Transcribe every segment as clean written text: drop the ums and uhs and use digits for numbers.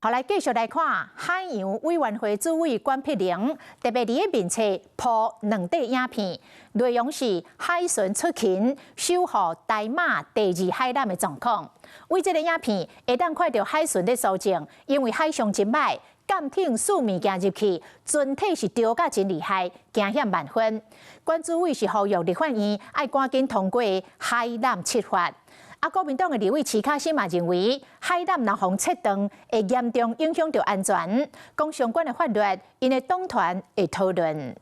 好，来继续来看海洋委员会主委关碧玲特别伫个面册铺2块影片，内容是海巡出勤守护台马第2海岸的状况。为这个影片会当看到海巡的搜证，因为海象真歹，舰艇数物件入去，船体是丢甲真厉害，惊险万分。关主委是呼吁立法院要赶紧通过海南7法。国民党的立委齐卡新嘛认为，海南若风切断，会严重影响到安全。讲相关的法律，因的党团会讨论。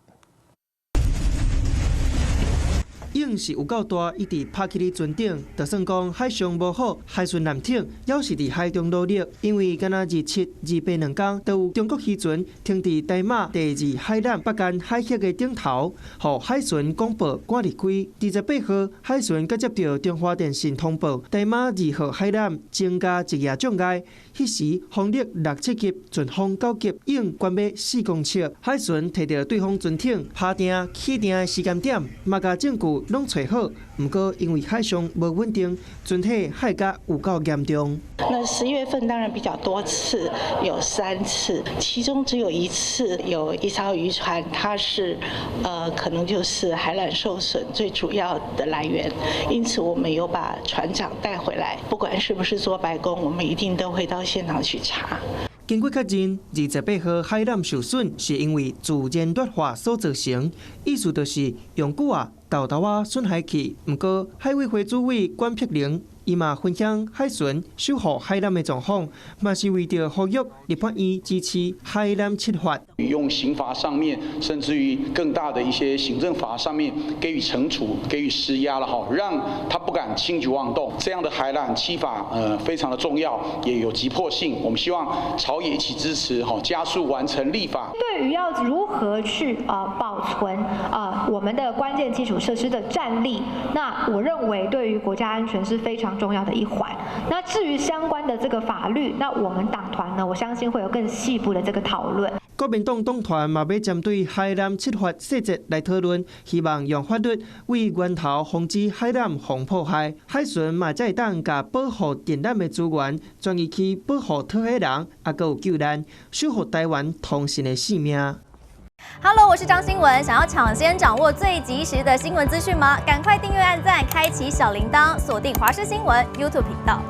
影是有够大，一直拍起伫船顶，就算讲海象无好，海巡舰艇也是伫海中努力，因为敢若日7、日82天，都有中国渔船停伫台马第2海南北间海峡的顶头，互海巡广播赶离开。28号，海巡佮接到中华电信通报，台马2号海南增加1夜障碍，迄时风力6、7级，阵风9级，影关闭4公尺。海巡摕到对方船艇拍定起定的时间点，嘛甲证据拢找好，不过因为海象无稳定，船体海甲有够严重。那10月份当然比较多次，有3次，其中只有1次有一艘渔船，它是可能就是海缆受损最主要的来源，因此我们有把船长带回来，不管是不是做白工，我们一定都会到现场去查。经过确认，28号海南受损是因为自然劣化所造成，意思就是用久啊豆豆啊损害去。不过海委会主委关碧玲伊嘛分享海巡守护海南的状况，嘛是为着呼吁立法院支持海南7法。用刑罚上面，甚至于更大的一些行政法上面给予惩处、给予施压了哈，让他不敢轻举妄动。这样的海缆7法非常的重要，也有急迫性。我们希望朝野一起支持哈，加速完成立法。对于要如何去保存我们的关键基础设施的战力，那我认为对于国家安全是非常重要的一环。那至于相关的这个法律，那我们党团呢，我相信会有更细部的这个讨论。国民党党团嘛要针对海南7法细节来讨论，希望用法律为源头防止海南防破坏。海巡嘛才会当甲保护电缆的资源转移去保护讨海人，还有救难，守护台湾通信的性命。Hello， 我是张新文。想要抢先掌握最及时的新闻资讯吗？赶快订阅、按赞、开启小铃铛，锁定华视新闻 YouTube 频道。